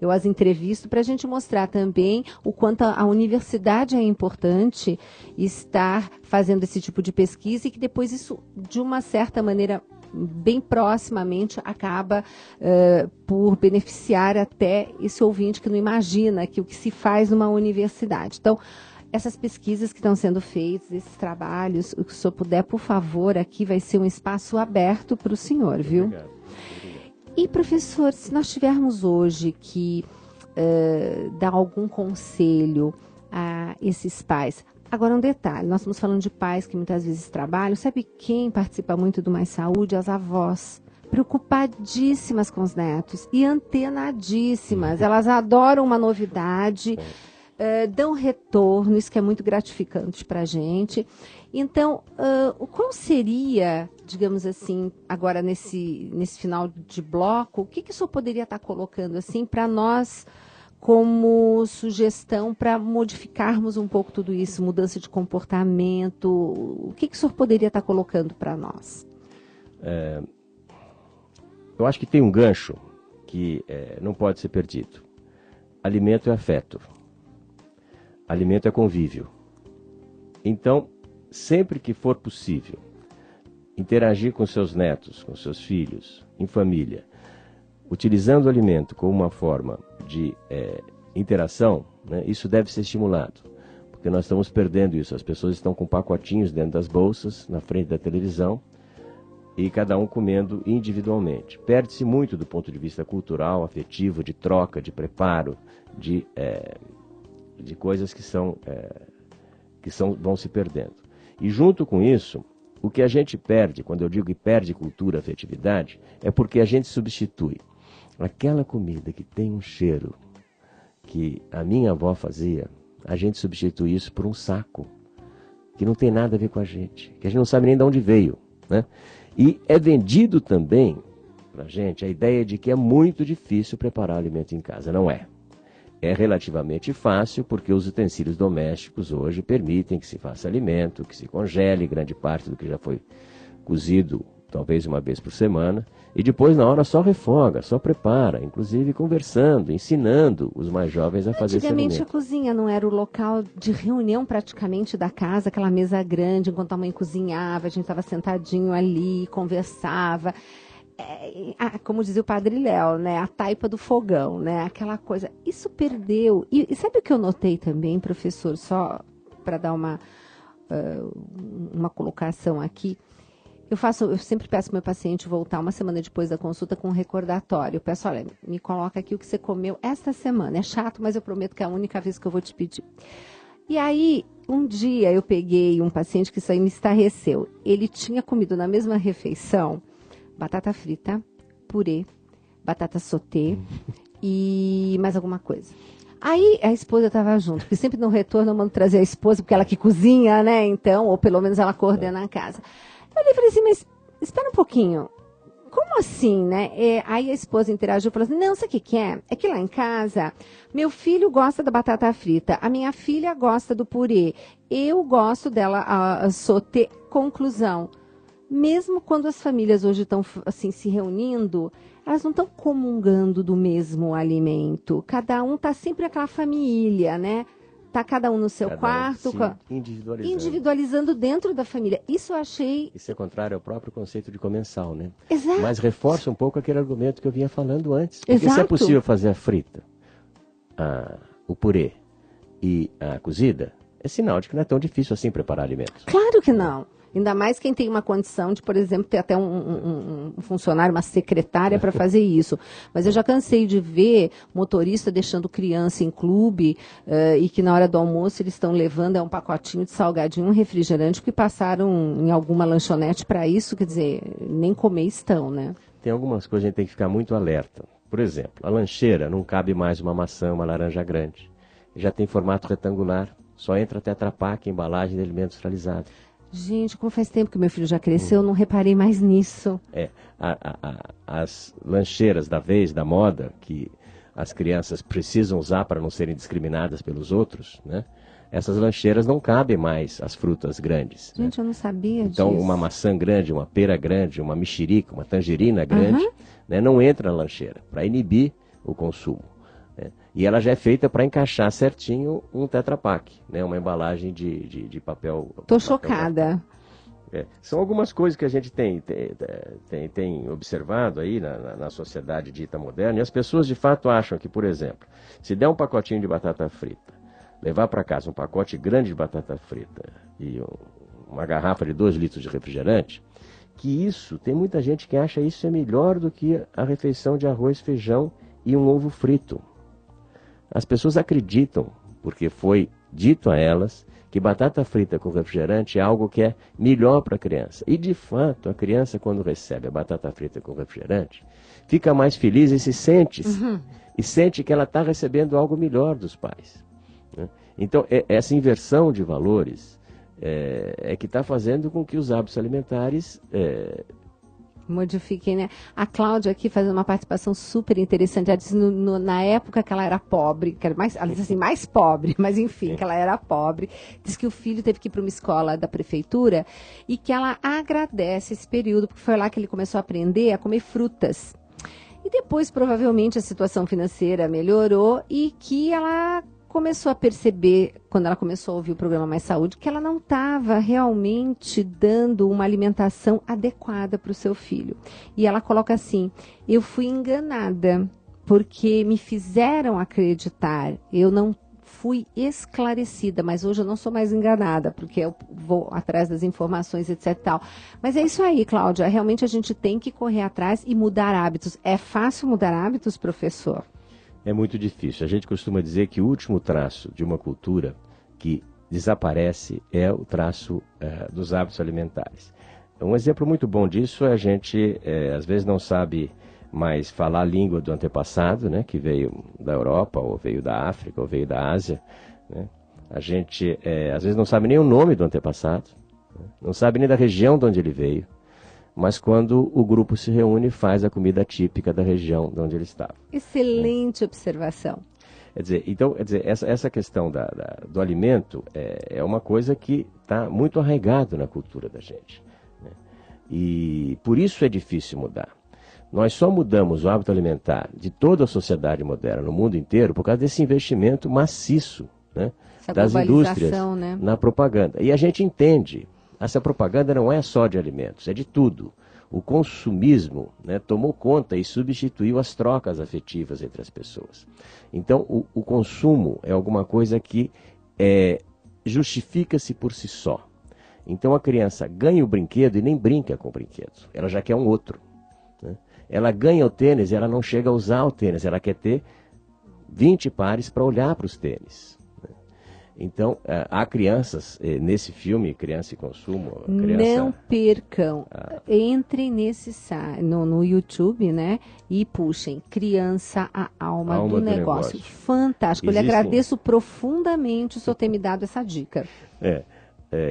eu as entrevisto para a gente mostrar também o quanto a universidade é importante estar fazendo esse tipo de pesquisa e que depois isso, de uma certa maneira, bem proximamente, acaba por beneficiar até esse ouvinte que não imagina que o que se faz numa universidade. Então, essas pesquisas que estão sendo feitas, esses trabalhos, o que o senhor puder, por favor, aqui vai ser um espaço aberto para o senhor, viu? Obrigado. E, professor, se nós tivermos hoje que dar algum conselho a esses pais. Agora, um detalhe, nós estamos falando de pais que muitas vezes trabalham, sabe quem participa muito do Mais Saúde? As avós. Preocupadíssimas com os netos e antenadíssimas. Elas adoram uma novidade, dão retorno, isso que é muito gratificante para a gente. Então, qual seria, digamos assim, agora nesse final de bloco, o que o senhor poderia estar colocando assim para nós, como sugestão para modificarmos um pouco tudo isso, mudança de comportamento, o que o senhor poderia estar colocando para nós? Eu acho que tem um gancho que não pode ser perdido. Alimento é afeto. Alimento é convívio. Então, sempre que for possível, interagir com seus netos, com seus filhos, em família, utilizando o alimento como uma forma de interação, né, isso deve ser estimulado, porque nós estamos perdendo isso. As pessoas estão com pacotinhos dentro das bolsas, na frente da televisão, e cada um comendo individualmente. Perde-se muito do ponto de vista cultural, afetivo, de troca, de preparo, de coisas que vão se perdendo. E junto com isso, o que a gente perde, quando eu digo que perde cultura, afetividade, é porque a gente substitui aquela comida que tem um cheiro que a minha avó fazia, a gente substitui isso por um saco que não tem nada a ver com a gente, que a gente não sabe nem de onde veio, né? E é vendido também para a gente a ideia de que é muito difícil preparar alimento em casa. Não é. É relativamente fácil, porque os utensílios domésticos hoje permitem que se faça alimento, que se congele grande parte do que já foi cozido, talvez uma vez por semana, e depois na hora só refoga, só prepara, inclusive conversando, ensinando os mais jovens a fazer esse alimento. Antigamente a cozinha não era o local de reunião praticamente da casa, aquela mesa grande, enquanto a mãe cozinhava, a gente estava sentadinho ali, conversava. Como dizia o Padre Léo, né? A taipa do fogão, né? Aquela coisa. Isso perdeu. E sabe o que eu notei também, professor, só para dar uma uma colocação aqui. Eu sempre peço para o meu paciente voltar uma semana depois da consulta com um recordatório. Eu peço, olha, me coloca aqui o que você comeu esta semana. É chato, mas eu prometo que é a única vez que eu vou te pedir. E aí, um dia eu peguei um paciente que isso aí me estarreceu. Ele tinha comido na mesma refeição batata frita, purê, batata sauté e mais alguma coisa. Aí a esposa estava junto, porque sempre no retorno eu mando trazer a esposa, porque ela que cozinha, né? Então, ou pelo menos ela coordena a casa. Eu falei assim, mas espera um pouquinho, como assim, né? Aí a esposa interagiu e falou assim, não, sabe o que é? É que lá em casa, meu filho gosta da batata frita, a minha filha gosta do purê, eu gosto dela, a sauté. Conclusão, mesmo quando as famílias hoje estão assim, se reunindo, elas não estão comungando do mesmo alimento. Cada um está sempre aquela família, né? Tá cada um no seu quarto, individualizando dentro da família. Isso eu achei... Isso é contrário ao próprio conceito de comensal, né? Exato. Mas reforça um pouco aquele argumento que eu vinha falando antes. Porque Exato. se é possível fazer a frita, o purê e a cozida, é sinal de que não é tão difícil assim preparar alimentos. Claro que não. Ainda mais quem tem uma condição de, por exemplo, ter até um funcionário, uma secretária para fazer isso. Mas eu já cansei de ver motorista deixando criança em clube e que na hora do almoço eles estão levando um pacotinho de salgadinho, um refrigerante, que passaram em alguma lanchonete para isso, quer dizer, nem comer estão, né? Tem algumas coisas que a gente tem que ficar muito alerta. Por exemplo, a lancheira não cabe mais uma maçã, uma laranja grande. Já tem formato retangular, só entra Tetra Pak, embalagem de alimentos industrializados. Gente, como faz tempo que meu filho já cresceu, eu não reparei mais nisso. As lancheiras da vez, da moda, que as crianças precisam usar para não serem discriminadas pelos outros, né? Essas lancheiras não cabem mais as frutas grandes. Gente, eu não sabia disso. Então, uma maçã grande, uma pera grande, uma mexerica, uma tangerina grande, né, não entra na lancheira, para inibir o consumo. E ela já é feita para encaixar certinho um Tetra Pak, né? Uma embalagem de papel. Tô chocada. São algumas coisas que a gente tem observado aí na sociedade dita moderna, e as pessoas de fato acham que, por exemplo, se der um pacotinho de batata frita, levar para casa um pacote grande de batata frita e uma garrafa de 2 litros de refrigerante, que isso, tem muita gente que acha isso é melhor do que a refeição de arroz, feijão e um ovo frito. As pessoas acreditam, porque foi dito a elas, que batata frita com refrigerante é algo que é melhor para a criança. E, de fato, a criança, quando recebe a batata frita com refrigerante, fica mais feliz e sente que ela está recebendo algo melhor dos pais, né? Então, essa inversão de valores é que está fazendo com que os hábitos alimentares... modifiquem, né? A Cláudia aqui faz uma participação super interessante. Ela disse na época que ela era pobre, que era ela disse assim, mais pobre, mas enfim, que ela era pobre. Diz que o filho teve que ir para uma escola da prefeitura e que ela agradece esse período, porque foi lá que ele começou a aprender a comer frutas. E depois, provavelmente, a situação financeira melhorou e que ela começou a perceber, quando ela começou a ouvir o programa Mais Saúde, que ela não estava realmente dando uma alimentação adequada para o seu filho. E ela coloca assim, eu fui enganada, porque me fizeram acreditar, eu não fui esclarecida, mas hoje eu não sou mais enganada, porque eu vou atrás das informações, etc. e tal. Mas é isso aí, Cláudia, realmente a gente tem que correr atrás e mudar hábitos. É fácil mudar hábitos, professor? É muito difícil. A gente costuma dizer que o último traço de uma cultura que desaparece é o traço dos hábitos alimentares. Um exemplo muito bom disso é a gente, às vezes, não sabe mais falar a língua do antepassado, né, que veio da Europa, ou veio da África, ou veio da Ásia, né? A gente, às vezes, não sabe nem o nome do antepassado, né? Não sabe nem da região de onde ele veio. Mas quando o grupo se reúne, faz a comida típica da região de onde ele estava. Excelente observação. Quer dizer, essa questão do alimento é uma coisa que está muito arraigado na cultura da gente, né? E por isso é difícil mudar. Nós só mudamos o hábito alimentar de toda a sociedade moderna, no mundo inteiro, por causa desse investimento maciço, né, das indústrias, né, na propaganda. E a gente entende. Essa propaganda não é só de alimentos, é de tudo. O consumismo, né, tomou conta e substituiu as trocas afetivas entre as pessoas. Então, o consumo é alguma coisa que justifica-se por si só. Então a criança ganha o brinquedo e nem brinca com o brinquedo, ela já quer um outro, né? Ela ganha o tênis e ela não chega a usar o tênis, ela quer ter 20 pares para olhar para os tênis. Então, há crianças, nesse filme, Criança e Consumo... Não percam, entrem no YouTube, né, e puxem Criança, a alma do negócio. Fantástico, eu lhe agradeço profundamente o senhor ter me dado essa dica.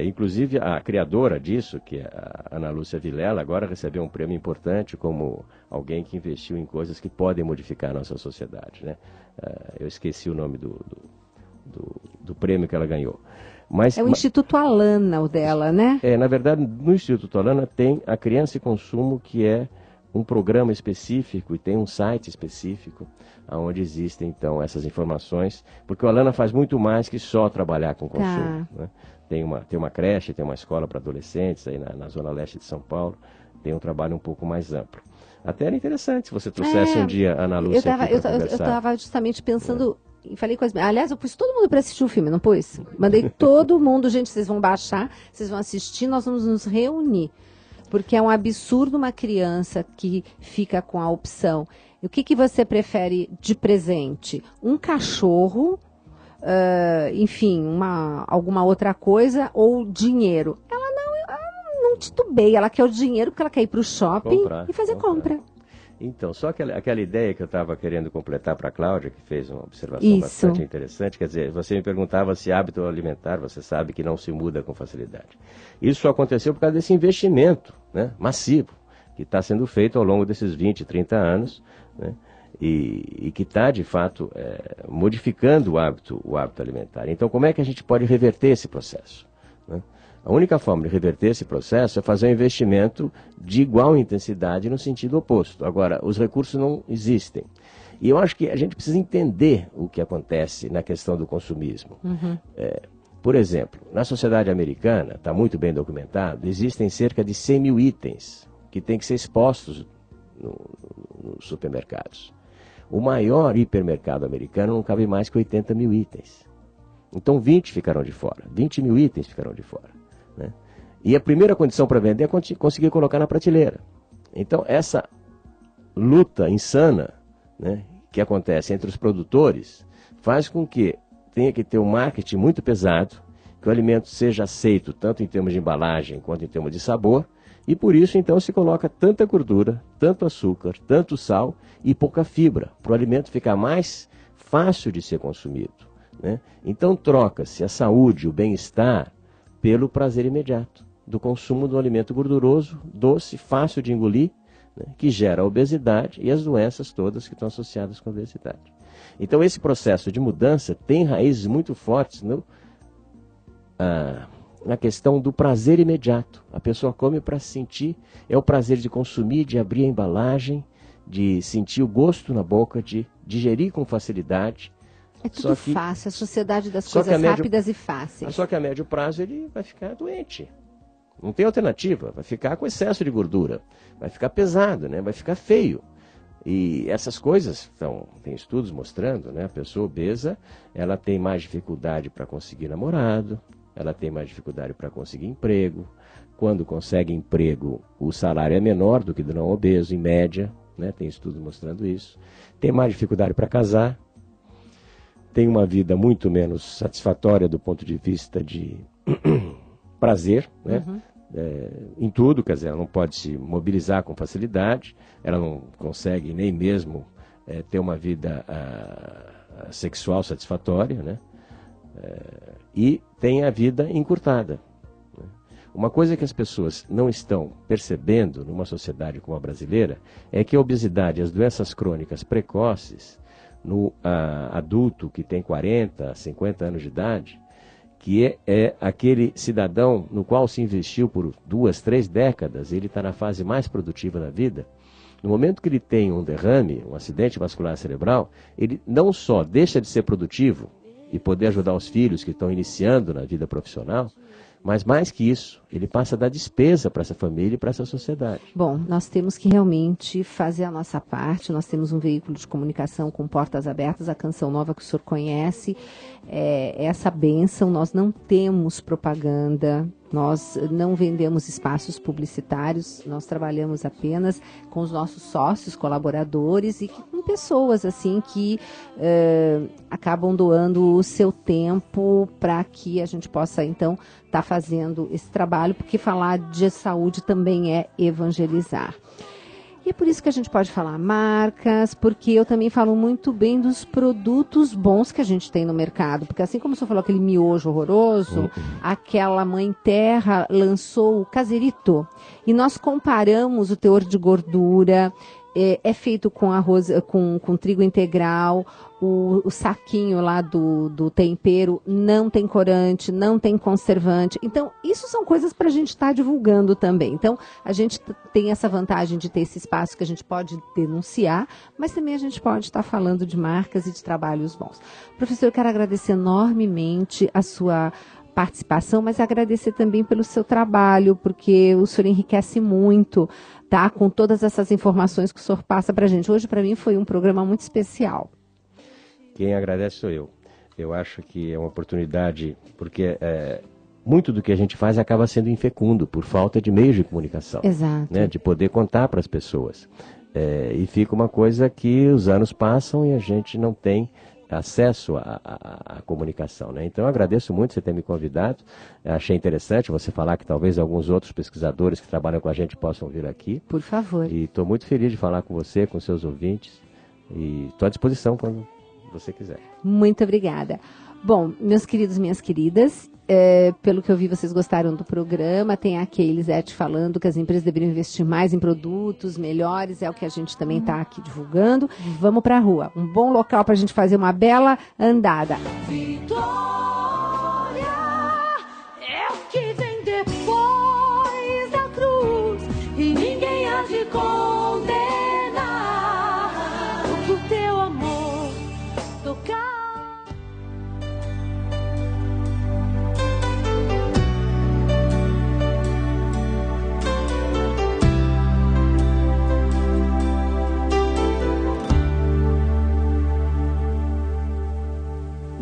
Inclusive, a criadora disso, que é a Ana Lúcia Vilela, agora recebeu um prêmio importante como alguém que investiu em coisas que podem modificar a nossa sociedade, né? Eu esqueci o nome do prêmio que ela ganhou. Mas, é o Instituto Alana, o dela, né? Na verdade, no Instituto Alana tem a Criança e Consumo, que é um programa específico e tem um site específico, onde existem, então, essas informações, porque o Alana faz muito mais que só trabalhar com consumo, né? Tem uma creche, tem uma escola para adolescentes aí na Zona Leste de São Paulo, tem um trabalho um pouco mais amplo. Até era interessante se você trouxesse um dia a Ana Lúcia aqui para conversar. Eu estava justamente pensando... Falei com as... Aliás, eu pus todo mundo para assistir o filme, não pus? Mandei todo mundo, gente, vocês vão baixar, vocês vão assistir, nós vamos nos reunir. Porque é um absurdo uma criança que fica com a opção. O que você prefere de presente? Um cachorro, enfim, alguma outra coisa, ou dinheiro? Ela não titubeia, ela quer o dinheiro porque ela quer ir para o shopping e fazer compra. Então, só aquela ideia que eu estava querendo completar para a Cláudia, que fez uma observação bastante interessante, quer dizer, você me perguntava se hábito alimentar, você sabe que não se muda com facilidade. Isso aconteceu por causa desse investimento, né, massivo, que está sendo feito ao longo desses 20, 30 anos, né, e que está, de fato, modificando o hábito alimentar. Então, como é que a gente pode reverter esse processo, né? A única forma de reverter esse processo é fazer um investimento de igual intensidade no sentido oposto. Agora, os recursos não existem. E eu acho que a gente precisa entender o que acontece na questão do consumismo. Por exemplo, na sociedade americana, está muito bem documentado, existem cerca de 100 mil itens que têm que ser expostos nos supermercados. O maior hipermercado americano não cabe mais que 80 mil itens. Então 20 ficarão de fora, 20 mil itens ficarão de fora, né? E a primeira condição para vender é conseguir colocar na prateleira. Então essa luta insana, né, que acontece entre os produtores faz com que tenha que ter um marketing muito pesado, que o alimento seja aceito tanto em termos de embalagem quanto em termos de sabor, e por isso então se coloca tanta gordura, tanto açúcar, tanto sal e pouca fibra, para o alimento ficar mais fácil de ser consumido, né? Então troca-se a saúde, o bem-estar, pelo prazer imediato do consumo do alimento gorduroso, doce, fácil de engolir, né, que gera a obesidade e as doenças todas que estão associadas com a obesidade. Então esse processo de mudança tem raízes muito fortes na questão do prazer imediato. A pessoa come para sentir, é o prazer de consumir, de abrir a embalagem, de sentir o gosto na boca, de digerir com facilidade. É tudo fácil, a sociedade das coisas rápidas e fáceis. Só que a médio prazo ele vai ficar doente. Não tem alternativa, vai ficar com excesso de gordura, vai ficar pesado, né? Vai ficar feio. E essas coisas, tem estudos mostrando, né? A pessoa obesa, ela tem mais dificuldade para conseguir namorado, ela tem mais dificuldade para conseguir emprego. Quando consegue emprego, o salário é menor do que do não obeso, em média, né? Tem estudos mostrando isso. Tem mais dificuldade para casar, tem uma vida muito menos satisfatória do ponto de vista de prazer, né? Em tudo, quer dizer, ela não pode se mobilizar com facilidade, ela não consegue nem mesmo ter uma vida sexual satisfatória, né? E tem a vida encurtada, né? Uma coisa que as pessoas não estão percebendo numa sociedade como a brasileira é que a obesidade e as doenças crônicas precoces no adulto que tem 40, 50 anos de idade, que é aquele cidadão no qual se investiu por 2, 3 décadas, ele está na fase mais produtiva da vida. No momento que ele tem um derrame, um acidente vascular cerebral, ele não só deixa de ser produtivo e poder ajudar os filhos que estão iniciando na vida profissional, mas mais que isso, ele passa a dar despesa para essa família e para essa sociedade. Bom, nós temos que realmente fazer a nossa parte. Nós temos um veículo de comunicação com portas abertas, a Canção Nova que o senhor conhece, essa bênção. Nós não temos propaganda, Nós não vendemos espaços publicitários, nós trabalhamos apenas com os nossos sócios, colaboradores e com pessoas assim que acabam doando o seu tempo para que a gente possa então estar fazendo esse trabalho, porque falar de saúde também é evangelizar. E é por isso que a gente pode falar marcas, porque eu também falo muito bem dos produtos bons que a gente tem no mercado. Porque assim como o senhor falou aquele miojo horroroso, aquela Mãe Terra lançou o Caserito. E nós comparamos o teor de gordura, é feito com arroz, com trigo integral, o saquinho lá do tempero não tem corante, não tem conservante. Então, isso são coisas para a gente estar divulgando também. Então, a gente tem essa vantagem de ter esse espaço que a gente pode denunciar, mas também a gente pode estar falando de marcas e de trabalhos bons. Professor, eu quero agradecer enormemente a sua participação, mas agradecer também pelo seu trabalho, porque o senhor enriquece muito, tá? Com todas essas informações que o senhor passa para a gente. Hoje, para mim, foi um programa muito especial. Quem agradece sou eu. Eu acho que é uma oportunidade, porque muito do que a gente faz acaba sendo infecundo, por falta de meios de comunicação. Exato. Né? De poder contar para as pessoas. E fica uma coisa que os anos passam e a gente não tem acesso à comunicação, né? Então eu agradeço muito você ter me convidado, achei interessante você falar que talvez alguns outros pesquisadores que trabalham com a gente possam vir aqui. Por favor. E estou muito feliz de falar com você, com seus ouvintes, e estou à disposição quando você quiser. Muito obrigada. Bom, meus queridos, minhas queridas, pelo que eu vi, vocês gostaram do programa. Tem aqui a Elisete falando que as empresas deveriam investir mais em produtos melhores, é o que a gente também está aqui divulgando. Vamos para a rua, um bom local para a gente fazer uma bela andada. Vitória é o que vem depois da cruz, e ninguém há de condenar o que o teu amor tocar.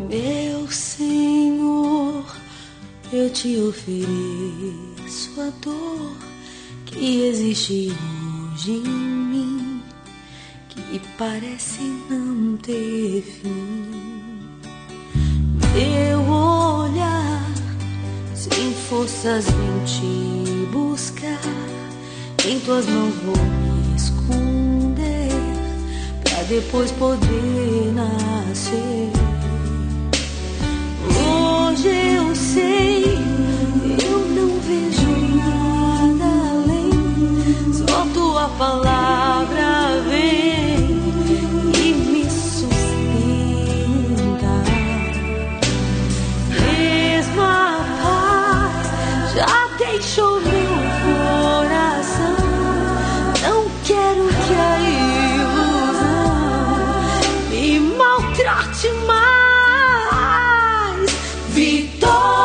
Meu Senhor, eu te ofereço a dor que existe hoje em mim, que parece não ter fim. Meu olhar sem forças vem te buscar, em tuas mãos vou me esconder, pra depois poder nascer. Hoje eu sei, eu não vejo nada além, só tua palavra vem e me sustenta. Mesmo a paz já deixou meu coração, não quero que a ilusão me maltrate mais. Vitória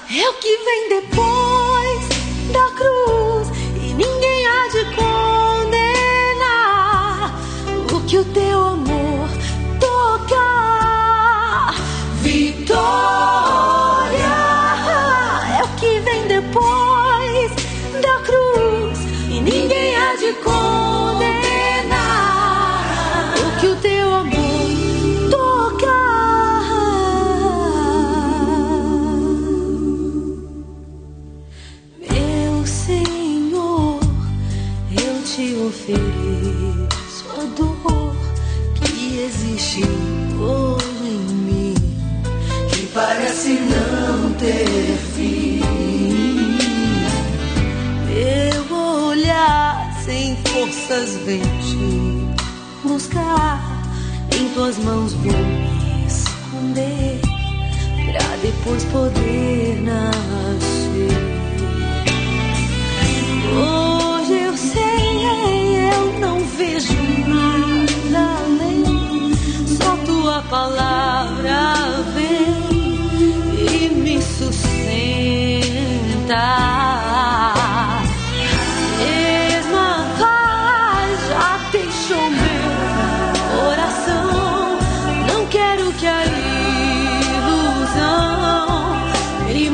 é o que vem depois da cruz, e ninguém há de condenar o que o teu amor tocar. Vitória é o que vem depois da cruz, e ninguém há de condenar o que o teu amor tocar. Ofereço a dor que existe hoje em mim, que parece não ter fim. Meu olhar sem forças vem te buscar, em tuas mãos vou me esconder, pra depois poder nascer. Hoje eu sei, eu não vejo nada além, só tua palavra vem e me sustenta. Mesmo a paz já deixou meu coração, não quero que a ilusão me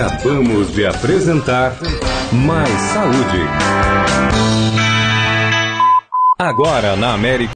Acabamos de apresentar Mais Saúde. Agora na América.